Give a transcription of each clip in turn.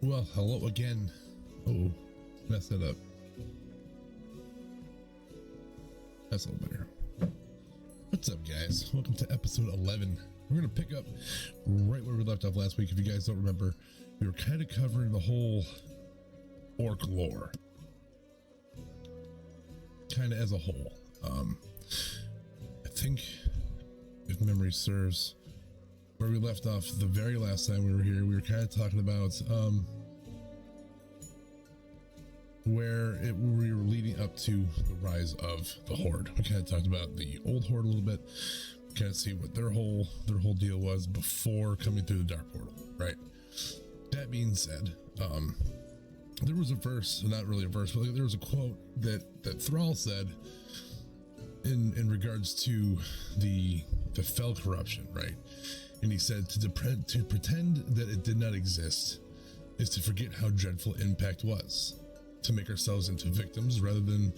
Well, hello again. Oh, messed that up. That's a little better. What's up, guys? Welcome to episode 11. We're going to pick up right where we left off last week. If you guys don't remember, we were kind of covering the whole orc lore. Kind of as a whole. I think, if memory serves, where we left off the very last time we were here, we were kind of talking about where we were leading up to the rise of the Horde. We kind of talked about the old Horde a little bit, kind of see what their whole deal was before coming through the Dark Portal, right? That being said, there was a verse, not really a verse, but there was a quote that Thrall said in regards to the fell corruption, right? And he said, to pretend that it did not exist is to forget how dreadful impact was, to make ourselves into victims rather than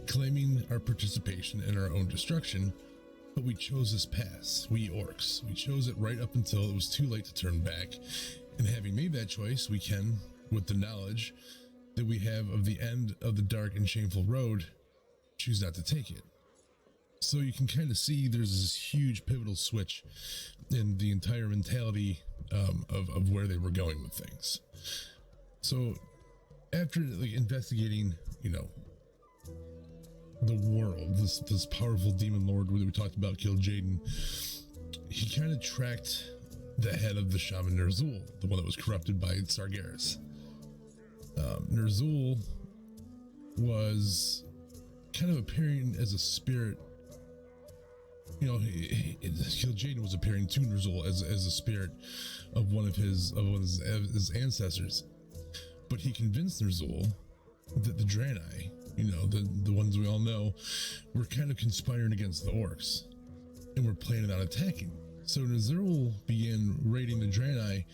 claiming our participation in our own destruction. But we chose this path, we orcs. We chose it right up until it was too late to turn back. And having made that choice, we can, with the knowledge that we have of the end of the dark and shameful road, choose not to take it. So you can kind of see there's this huge pivotal switch in the entire mentality of where they were going with things. So after investigating, the world, this powerful demon lord that we talked about killed Jaden, he kind of tracked the head of the shaman Ner'zhul, the one that was corrupted by Sargeras. Ner'zhul was kind of appearing as a spirit. Kil'jaeden was appearing to Ner'zhul as a spirit of one of his ancestors, but he convinced Ner'zhul that the Draenei, the ones we all know, were kind of conspiring against the orcs and were planning on attacking. So Ner'zhul began raiding the Draenei,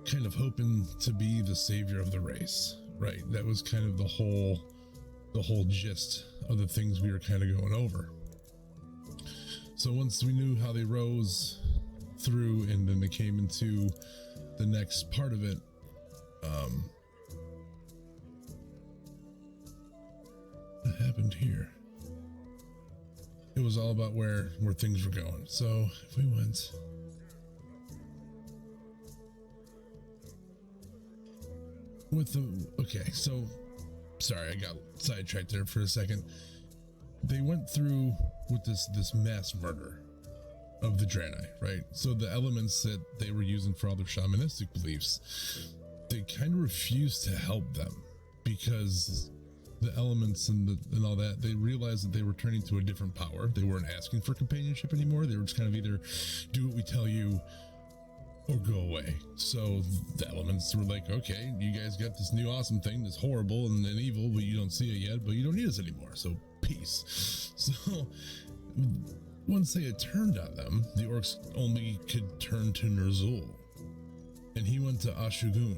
kind of hoping to be the savior of the race. Right, that was kind of the whole gist of the things we were kind of going over. So once we knew how they rose through and then they came into the next part of it, what happened here? It was all about where things were going. So if we went with okay, so sorry, I got sidetracked there for a second. They went through with this mass murder of the Draenei, right? So the elements that they were using for all their shamanistic beliefs, they kind of refused to help them because the elements and all that, they realized that they were turning to a different power. They weren't asking for companionship anymore. They were just kind of either do what we tell you or go away. So the elements were like, okay, you guys got this new awesome thing that's horrible and evil, but you don't see it yet, but you don't need us anymore. So peace. So once they had turned on them, the orcs only could turn to Ner'zhul, and he went to Ashugun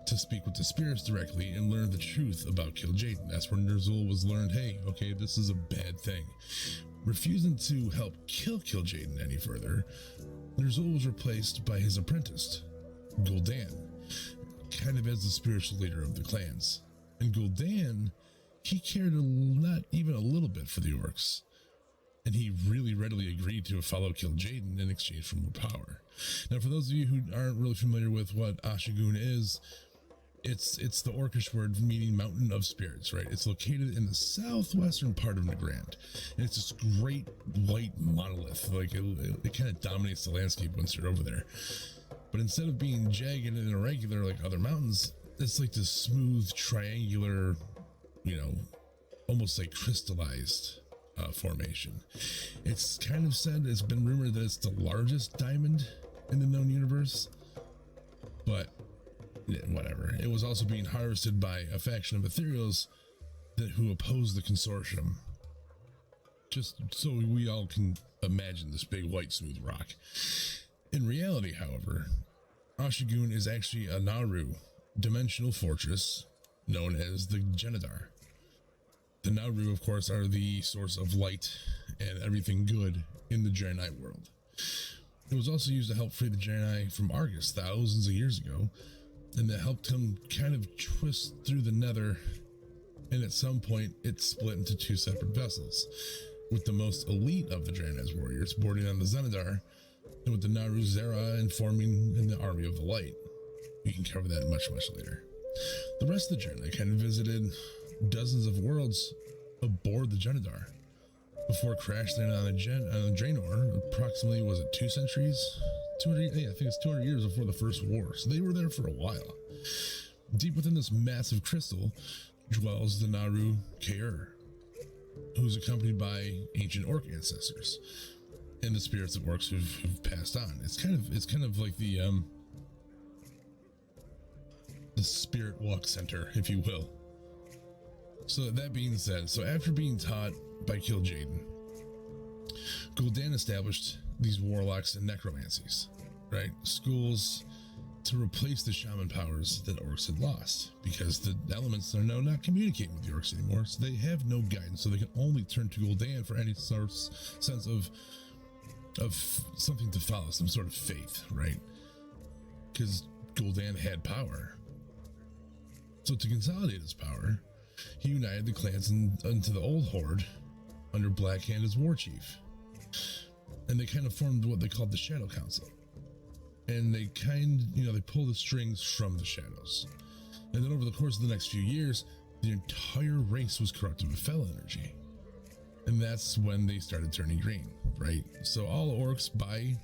to speak with the spirits directly and learn the truth about Kil'jaeden. That's where Ner'zhul was learned, hey, okay, this is a bad thing. Refusing to help kill Kil'jaeden any further, Ner'zhul was replaced by his apprentice, Gul'dan, kind of as the spiritual leader of the clans. And Gul'dan, he cared not even a little bit for the orcs, and he really readily agreed to follow Kil'jaeden in exchange for more power. Now, for those of you who aren't really familiar with what Ashugun is, it's the orcish word meaning mountain of spirits, right? It's located in the southwestern part of Nagrand, and it's this great white monolith. Like it kind of dominates the landscape once you're over there. But instead of being jagged and irregular like other mountains, it's like this smooth triangular, almost like crystallized formation. It's kind of said, it's been rumored that it's the largest diamond in the known universe, but whatever. It was also being harvested by a faction of ethereals who opposed the consortium. Just so we all can imagine this big white smooth rock. In reality, however, Ashugun is actually a Naru dimensional fortress known as the Genadar. The Naru, of course, are the source of light and everything good in the Draenei world. It was also used to help free the Draenei from Argus thousands of years ago, and that helped him kind of twist through the nether, and at some point it split into two separate vessels, with the most elite of the Draenei's warriors boarding on the Zenithar, and with the Naru Zera informing in the Army of the Light. We can cover that much later. The rest of the Draenei kind of visited dozens of worlds aboard the Genedar before crashing in on a Draenor approximately, was it 2 centuries? 200, yeah, I think it's 200 years before the First War. So they were there for a while. Deep within this massive crystal dwells the Naru Kaur, who's accompanied by ancient orc ancestors and the spirits of orcs who've passed on. It's kind of like the spirit walk center, if you will. So that being said, so after being taught by Kil'jaeden, Gul'dan established these warlocks and necromancies, right? Schools to replace the shaman powers that orcs had lost, because the elements are now not communicating with the orcs anymore, so they have no guidance, so they can only turn to Gul'dan for any sense of something to follow, some sort of faith, right? Because Gul'dan had power. So to consolidate his power, he united the clans into the old horde under Blackhand as war chief. And they kind of formed what they called the Shadow Council. And they they pull the strings from the shadows. And then over the course of the next few years, the entire race was corrupted with fel energy. And that's when they started turning green, right? So all orcs by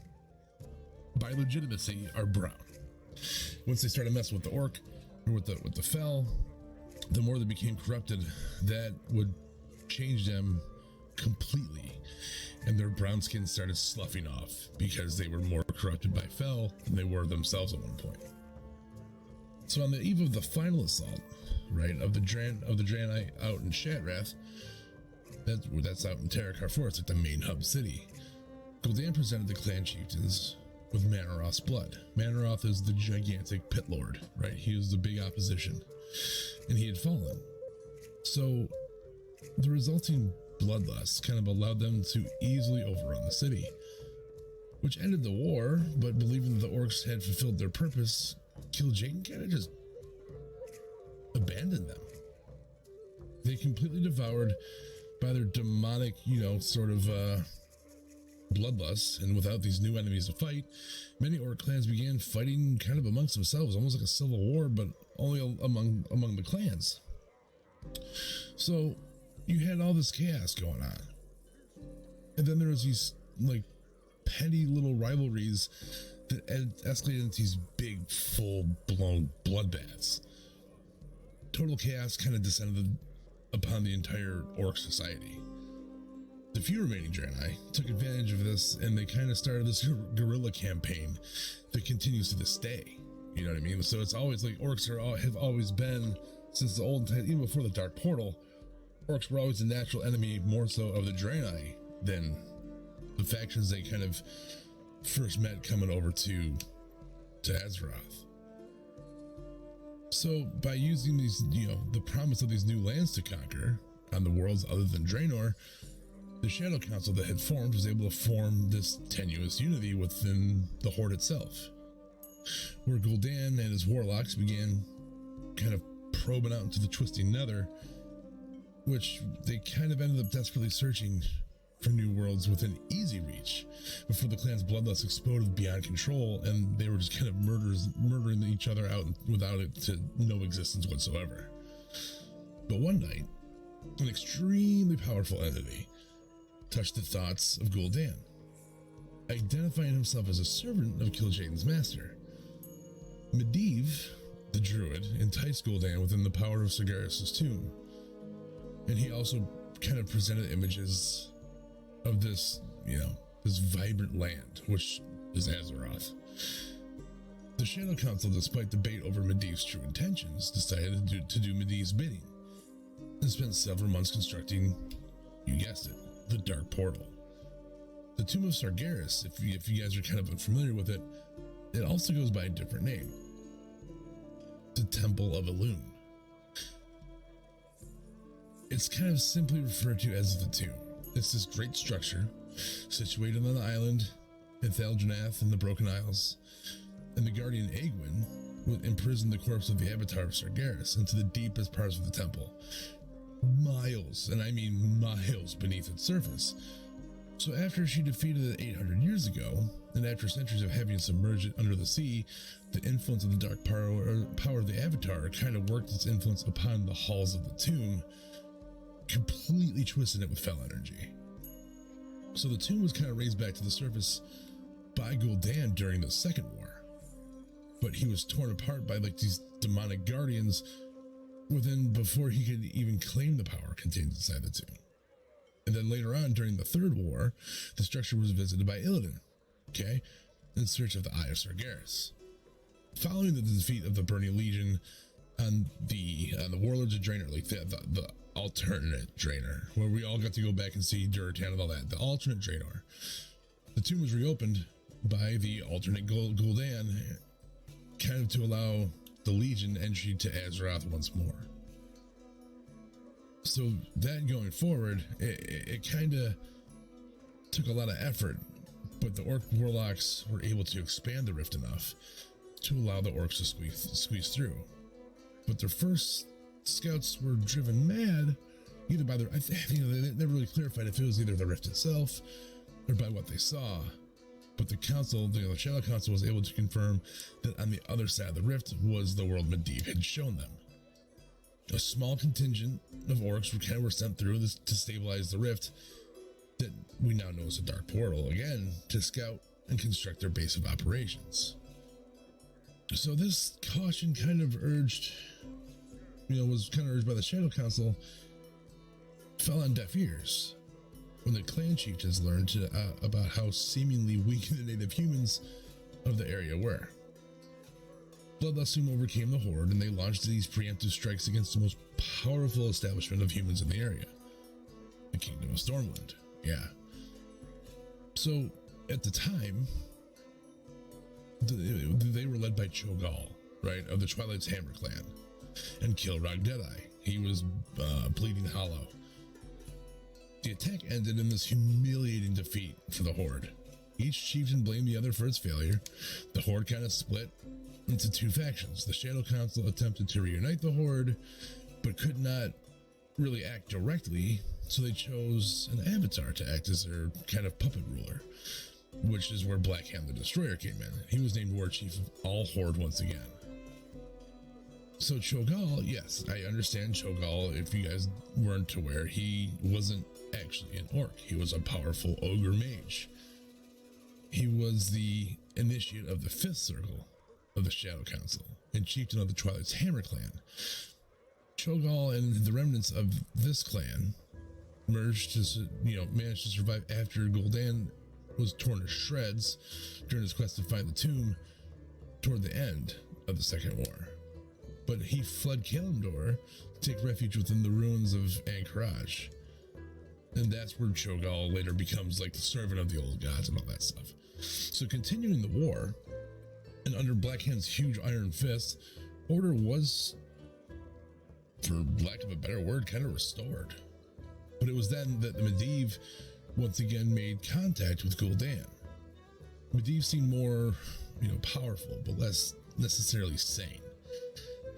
legitimacy are brown. Once they started messing with the orc, or with the fel, the more they became corrupted, that would change them completely, and their brown skin started sloughing off because they were more corrupted by fel than they were themselves at one point. So on the eve of the final assault, right, of the Draenei out in Shadrath, that's out in Terakar Forest, like the main hub city, Gul'dan presented the clan chieftains with Manaroth's blood. Manaroth is the gigantic pit lord, right? He was the big opposition, and he had fallen. So the resulting bloodlust kind of allowed them to easily overrun the city, which ended the war. But believing that the orcs had fulfilled their purpose, Kil'jaeden kind of just abandoned them. They completely devoured by their demonic, sort of bloodlust, and without these new enemies to fight, many orc clans began fighting kind of amongst themselves, almost like a civil war, but only among the clans. So you had all this chaos going on, and then there was these like petty little rivalries that escalated into these big, full-blown bloodbaths. Total chaos kind of descended upon the entire orc society. The few remaining Draenei took advantage of this, and they kind of started this guerrilla campaign that continues to this day. You know what I mean? So it's always like orcs have always been, since the old time, even before the Dark Portal, orcs were always a natural enemy, more so of the Draenei than the factions they kind of first met coming over to Azeroth. So by using these, the promise of these new lands to conquer on the worlds other than Draenor, the Shadow Council that had formed was able to form this tenuous unity within the Horde itself, where Gul'dan and his warlocks began kind of probing out into the twisting nether, which they kind of ended up desperately searching for new worlds within easy reach before the clan's bloodlust exploded beyond control, and they were just kind of murdering each other out without it to no existence whatsoever. But one night, an extremely powerful entity touched the thoughts of Gul'dan, identifying himself as a servant of Kil'jaeden's master. Medivh, the druid, enticed Gul'dan within the power of Sargeras' tomb, and he also kind of presented images of this, this vibrant land, which is Azeroth. The Shadow Council, despite debate over Medivh's true intentions, decided to do Medivh's bidding, and spent several months constructing, you guessed it, the Dark Portal. The Tomb of Sargeras, if you guys are kind of unfamiliar with it, it also goes by a different name, the Temple of Elune. It's kind of simply referred to as the Tomb. It's this great structure situated on the island Ithel Janath in the Broken Isles, and the guardian Egwin would imprison the corpse of the avatar of Sargeras into the deepest parts of the temple, miles, and I mean miles beneath its surface. So after she defeated it 800 years ago, and after centuries of having submerged it under the sea, the influence of the dark power of the avatar kind of worked its influence upon the halls of the tomb, completely twisting it with fell energy. So the tomb was kind of raised back to the surface by Gul'dan during the Second War, but he was torn apart by like these demonic guardians before he could even claim the power contained inside the tomb. And then later on, during the Third War, the structure was visited by Illidan, in search of the Eye of Sargeras. Following the defeat of the Burning Legion on the Warlords of Draenor, like the alternate Draenor, where we all got to go back and see Durotan and all that, the alternate Draenor, the tomb was reopened by the alternate Gul'dan, kind of to allow the Legion entry to Azeroth once more. So that going forward, it kind of took a lot of effort, but the Orc Warlocks were able to expand the rift enough to allow the Orcs to squeeze through. But their first scouts were driven mad, either by they never really clarified if it was either the rift itself or by what they saw. But the council, the Shadow Council, was able to confirm that on the other side of the rift was the world Medivh had shown them. A small contingent of orcs were sent through this to stabilize the rift that we now know as a dark portal, again, to scout and construct their base of operations. So this caution kind of was urged by the Shadow Council, fell on deaf ears when the clan chieftains learned about how seemingly weak the native humans of the area were. Bloodlust soon overcame the horde, and they launched these preemptive strikes against the most powerful establishment of humans in the area, the Kingdom of Stormwind. Yeah. So at the time, they were led by Cho'Gall, right, of the Twilight's Hammer clan, and Kilrog Deadeye. He was bleeding hollow. The attack ended in this humiliating defeat for the horde. Each chieftain blamed the other for its failure. The horde kind of split into two factions. The Shadow Council attempted to reunite the horde, but could not really act directly, so they chose an avatar to act as their kind of puppet ruler, which is where Blackhand the Destroyer came in. He was named War Chief of all horde once again. So Cho'Gall, yes, I understand Cho'Gall. If you guys weren't aware, he wasn't actually an orc. He was a powerful ogre mage. He was the initiate of the fifth circle of the Shadow Council and chieftain of the Twilight's Hammer clan. Cho'Gall and the remnants of this clan managed to survive after Gul'dan was torn to shreds during his quest to find the tomb toward the end of the Second War. But he fled Kalimdor to take refuge within the ruins of Anchorage. And that's where Cho'Gall later becomes like the servant of the old gods and all that stuff. So continuing the war, and under Blackhand's huge iron fist, order was, for lack of a better word, kind of restored. But it was then that the Medivh once again made contact with Gul'dan. Medivh seemed more, powerful, but less necessarily sane.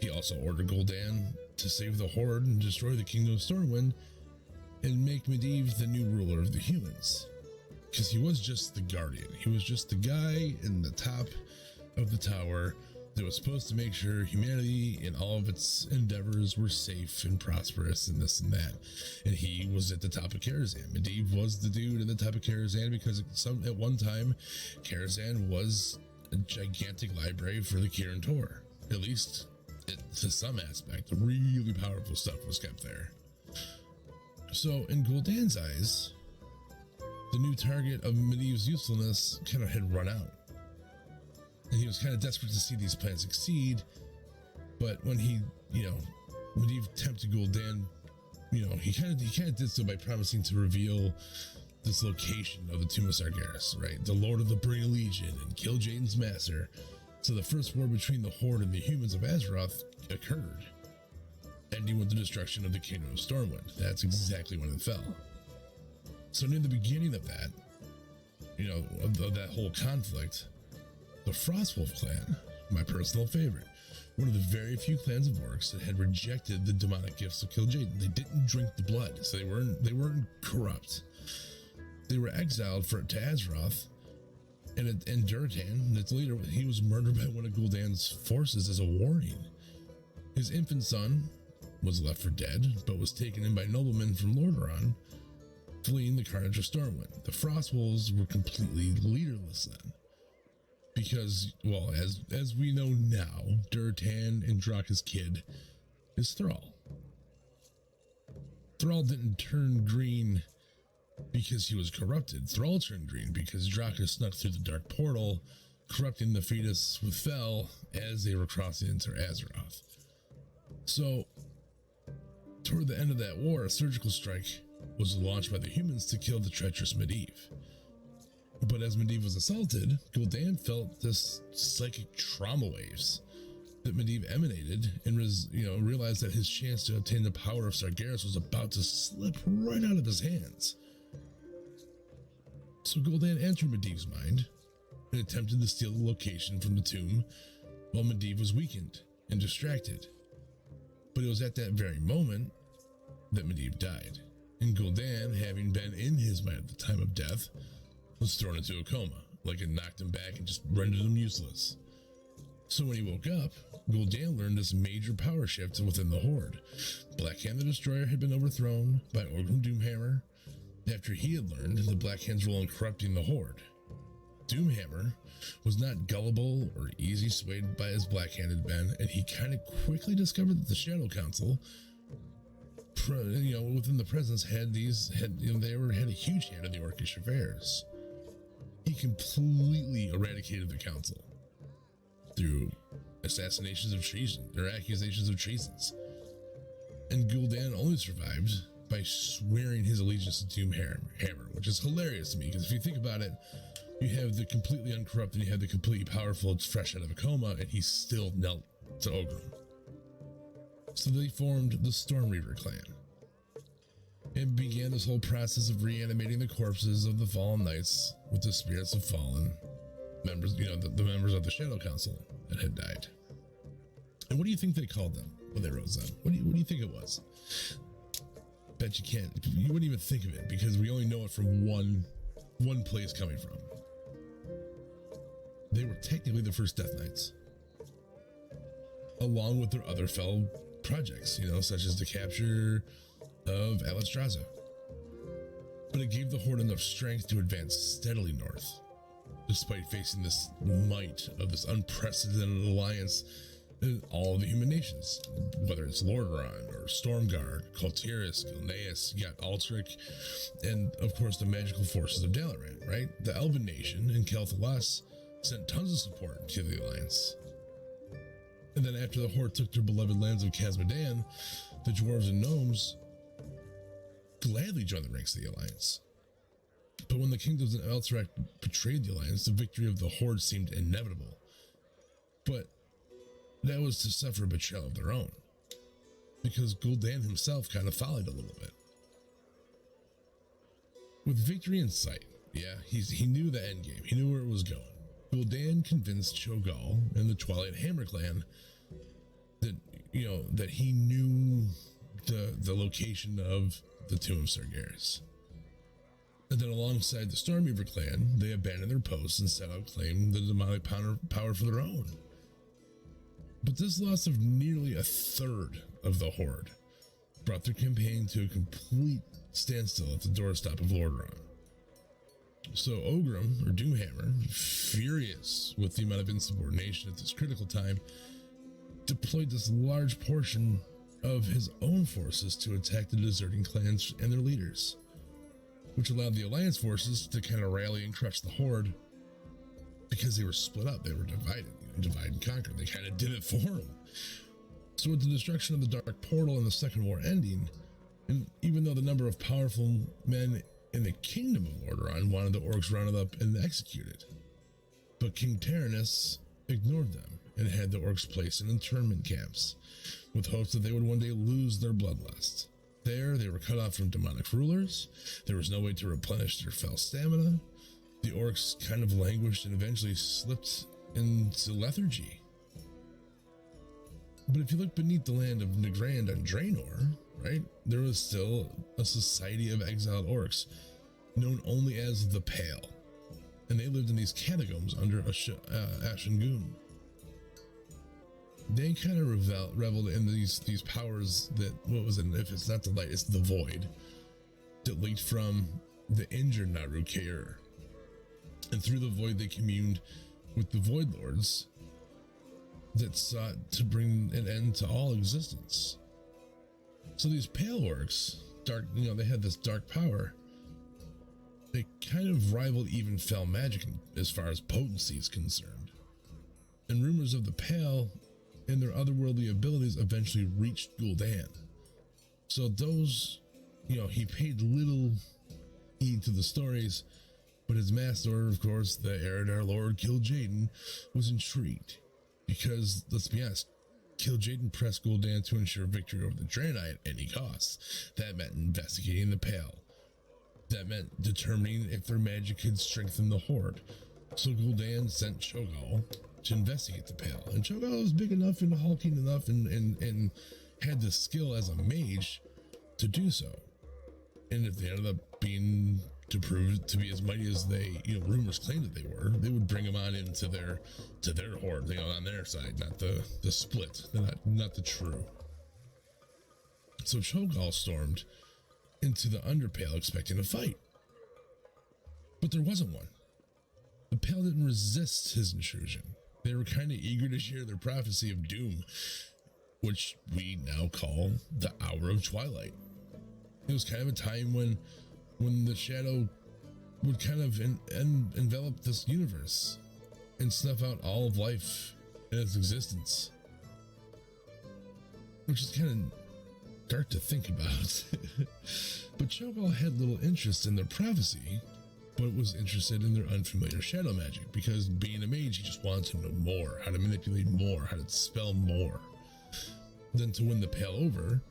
He also ordered Gul'dan to save the horde and destroy the Kingdom of Stormwind and make Medivh the new ruler of the humans. Because he was just the guardian. He was just the guy in the top of the tower that was supposed to make sure humanity and all of its endeavors were safe and prosperous and this and that. And he was at the top of Karazhan. Medivh was the dude at the top of Karazhan because at one time, Karazhan was a gigantic library for the Kirin Tor. At least to some aspect, really powerful stuff was kept there. So in Gul'dan's eyes, the new target of Medivh's usefulness kind of had run out. And he was kind of desperate to see these plans succeed. But when Medivh tempted Gul'dan, he kind of did so by promising to reveal this location of the Tomb of Sargeras, right? The Lord of the Burning Legion and kill Jaden's master. So the first war between the Horde and the humans of Azeroth occurred, ending with the destruction of the Kingdom of Stormwind. That's exactly when it fell. So near the beginning of that, of that whole conflict, the Frostwolf clan, my personal favorite, one of the very few clans of orcs that had rejected the demonic gifts of Kil'jaeden. They didn't drink the blood, so they weren't corrupt. They were exiled to Azeroth, and Duratan, its leader, he was murdered by one of Gul'dan's forces as a warning. His infant son was left for dead, but was taken in by noblemen from Lordaeron, fleeing the carnage of Stormwind. The Frostwolves were completely leaderless then. Because, well, as we know now, Duratan and Draka's kid is Thrall. Thrall didn't turn green because he was corrupted. Thrall turned green because Draka snuck through the dark portal, corrupting the fetus with Fel as they were crossing into Azeroth. So, toward the end of that war, a surgical strike was launched by the humans to kill the treacherous Medivh. But as Medivh was assaulted, Gul'dan felt this psychic trauma waves that Medivh emanated and realized that his chance to obtain the power of Sargeras was about to slip right out of his hands. So Gul'dan entered Medivh's mind and attempted to steal the location from the tomb while Medivh was weakened and distracted. But it was at that very moment that Medivh died, and Gul'dan, having been in his mind at the time of death, was thrown into a coma, like it knocked him back and just rendered him useless. So when he woke up, Gul'dan learned this major power shift within the Horde. Blackhand the Destroyer had been overthrown by Orgrim Doomhammer after he had learned the Blackhand's role in corrupting the Horde. Doomhammer was not gullible or easy swayed by his Blackhand had been, and he kind of quickly discovered that the Shadow Council, within the presence, had a huge hand in the Orcish affairs. He completely eradicated the council through assassinations of treason, or accusations of treasons. And Gul'dan only survived by swearing his allegiance to Doomhammer, which is hilarious to me, because if you think about it, you have the completely uncorrupted, you have the completely powerful, it's fresh out of a coma, and he still knelt to Orgrim. So they formed the Stormreaver clan and began this whole process of reanimating the corpses of the fallen knights with the spirits of fallen members, the members of the Shadow Council that had died. And what do you think they called them when they rose them? What do you think it was? Bet you wouldn't even think of it, because we only know it from one place coming from. They were technically the first Death Knights, along with their other fellow projects, such as the capture of Alistraza. But it gave the Horde enough strength to advance steadily north, despite facing this might of this unprecedented alliance in all the human nations, whether it's Lordaeron or Stormguard, Kultiris, Gilneas, you got Altric, and of course the magical forces of Dalaran, right? The Elven Nation and Kel'Thas sent tons of support to the alliance. And then after the Horde took their beloved lands of Khazad-dûm, the dwarves and gnomes gladly joined the ranks of the alliance. But when the kingdoms in Alterac betrayed the alliance, the victory of the Horde seemed inevitable. But that was to suffer a betrayal of their own, because Gul'dan himself kind of followed a little bit. With victory in sight, he knew the end game. He knew where it was going. Gul'dan convinced Cho'Gall and the Twilight Hammer clan that he knew the location of the Tomb of Sargeras. And then alongside the Stormreaver clan, they abandoned their posts and set out claim the demonic power for their own. But this loss of nearly a third of the Horde brought their campaign to a complete standstill at the doorstep of Lordaeron. So Orgrim, or Doomhammer, furious with the amount of insubordination at this critical time, deployed this large portion of his own forces to attack the deserting clans and their leaders, which allowed the Alliance forces to kind of rally and crush the Horde, because they were split up, they were divided, divide and conquer. They kind of did it for them. So with the destruction of the Dark Portal and the Second War ending, and even though the number of powerful men in the Kingdom of Lordaeron wanted the Orcs rounded up and executed, but King Taranis ignored them and had the Orcs placed in internment camps, with hopes that they would one day lose their bloodlust. There, they were cut off from demonic rulers. There was no way to replenish their fell stamina. The Orcs kind of languished and eventually slipped into lethargy. But if you look beneath the land of Nagrand on Draenor, right, there was still a society of exiled orcs known only as the Pale, and they lived in these catacombs under Ashengun. They kind of reveled in these powers that, what was it, if it's not the light, it's the void, that leaked from the injured Naru Kaur. And through the void they communed with the Void Lords that sought to bring an end to all existence. So these Pale Orcs, dark, they had this dark power. They kind of rivaled even fell magic as far as potency is concerned. And rumors of the Pale and their otherworldly abilities eventually reached Gul'dan. So those, he paid little heed to the stories, but his master, of course, the Eredar Lord Kil'jaeden, was intrigued. Because, let's be honest, Kil'jaeden pressed Gul'dan to ensure victory over the Draenei at any cost. That meant investigating the Pale. That meant determining if their magic could strengthen the Horde. So Gul'dan sent Cho'Gall to investigate the Pale. And Cho'Gall was big enough and hulking enough and had the skill as a mage to do so. And if they ended up being to prove to be as mighty as they, rumors claimed that they were, they would bring them on into their horde, on their side, not the split, not the true. So Cho'Gall stormed into the Underpale expecting a fight, but there wasn't one. The Pale didn't resist his intrusion. They were kind of eager to share their prophecy of doom, which we now call the Hour of Twilight. It was kind of a time when the shadow would kind of envelop this universe and snuff out all of life in its existence, which is kind of dark to think about. But Cho'Gall had little interest in their prophecy, but was interested in their unfamiliar shadow magic, because being a mage, he just wanted to know more, how to manipulate more, how to spell more. Then to win the Pale over,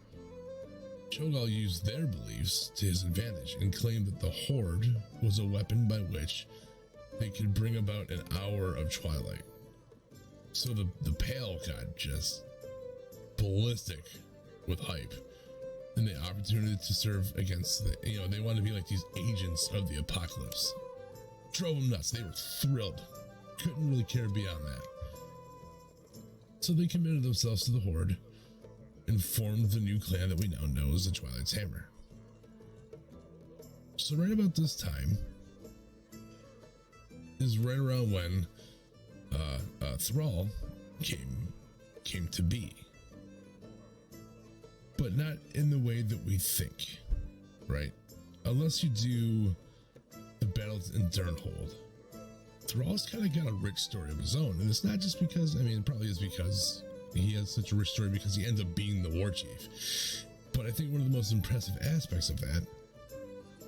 Cho'Gall used their beliefs to his advantage and claimed that the Horde was a weapon by which they could bring about an hour of twilight. So the Pale got just ballistic with hype and the opportunity to serve against they wanted to be like these agents of the apocalypse. Drove them nuts. They were thrilled. Couldn't really care beyond that. So they committed themselves to the Horde and formed the new clan that we now know as the Twilight's Hammer. So right about this time is right around when Thrall came to be, but not in the way that we think, right? Unless you do the battles in Durnhold, Thrall's kind of got a rich story of his own, and it's not just because, it probably is because he has such a rich story because he ends up being the war chief. But I think one of the most impressive aspects of that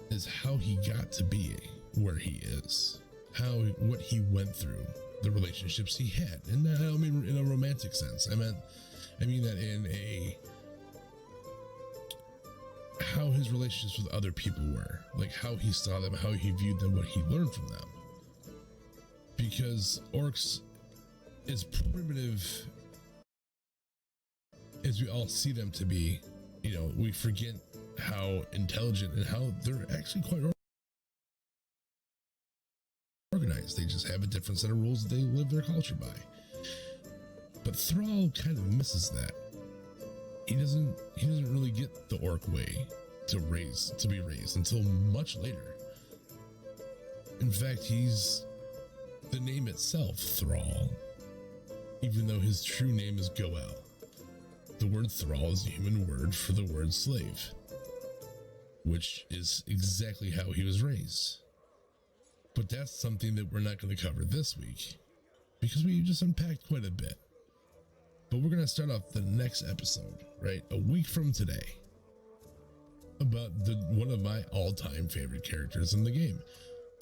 is how he got to be where he is, what he went through, the relationships he had, and I don't mean in a romantic sense. I mean that in how his relationships with other people were, like how he saw them, how he viewed them, what he learned from them. Because orcs, as primitive as we all see them to be, we forget how intelligent and how they're actually quite organized. They just have a different set of rules that they live their culture by. But Thrall kind of misses that. He doesn't really get the orc way to be raised until much later. In fact, he's the name itself, Thrall, even though his true name is Goel. The word thrall is a human word for the word slave, which is exactly how he was raised. But that's something that we're not going to cover this week, because we just unpacked quite a bit. But we're going to start off the next episode, right, a week from today, about one of my all-time favorite characters in the game,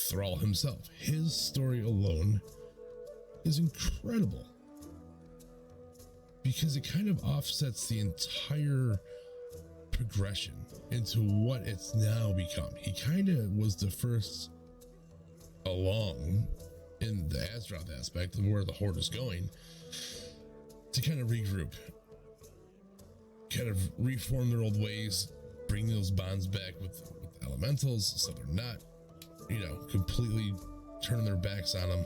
Thrall himself. His story alone is incredible, because it kind of offsets the entire progression into what it's now become. He kind of was the first along in the Azeroth aspect of where the Horde is going to kind of regroup kind of reform their old ways, bring those bonds back with the elementals, so they're not, completely turning their backs on them.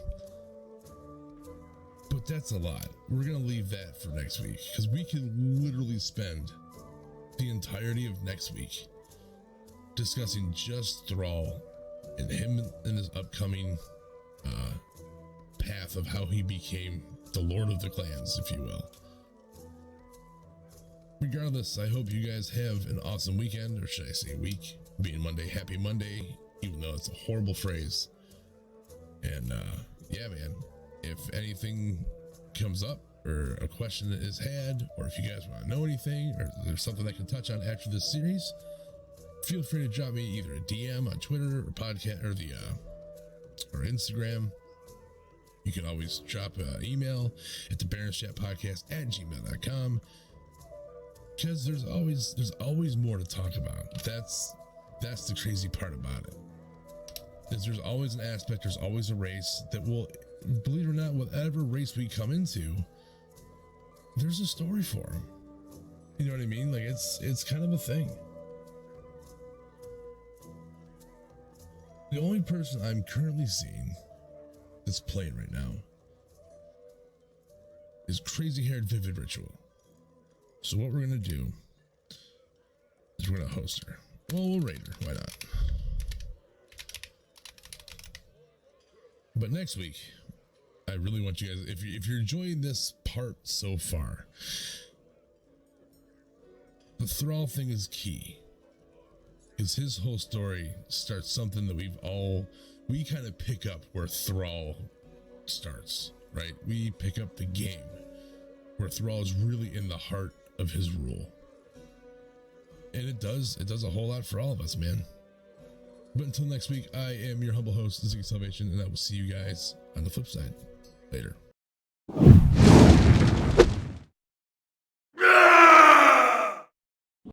But that's a lot. We're gonna leave that for next week, because we can literally spend the entirety of next week discussing just Thrall and him and his upcoming path of how he became the Lord of the Clans, if you will. Regardless, I hope you guys have an awesome weekend, or should I say week, being Monday. Happy Monday, even though it's a horrible phrase. And yeah, man, if anything comes up or a question that is had, or if you guys want to know anything, or there's something I can touch on after this series, feel free to drop me either a DM on Twitter or podcast or Instagram. You can always drop an email at thebaronschatpodcast@gmail.com, because there's always more to talk about. That's the crazy part about it, is there's always an aspect, there's always a race that will, believe it or not, whatever race we come into, there's a story for them. You know what I mean? Like, it's kind of a thing. The only person I'm currently seeing that's playing right now is Crazy Haired Vivid Ritual. So what we're gonna do is we're gonna host her. Well, we'll raid her. Why not? But next week, I really want you guys, if you're enjoying this part so far, the Thrall thing is key. Because his whole story starts something that we kind of pick up where Thrall starts, right? We pick up the game where Thrall is really in the heart of his rule. And it does a whole lot for all of us, man. But until next week, I am your humble host, Ziggy Salvation, and I will see you guys on the flip side. Later.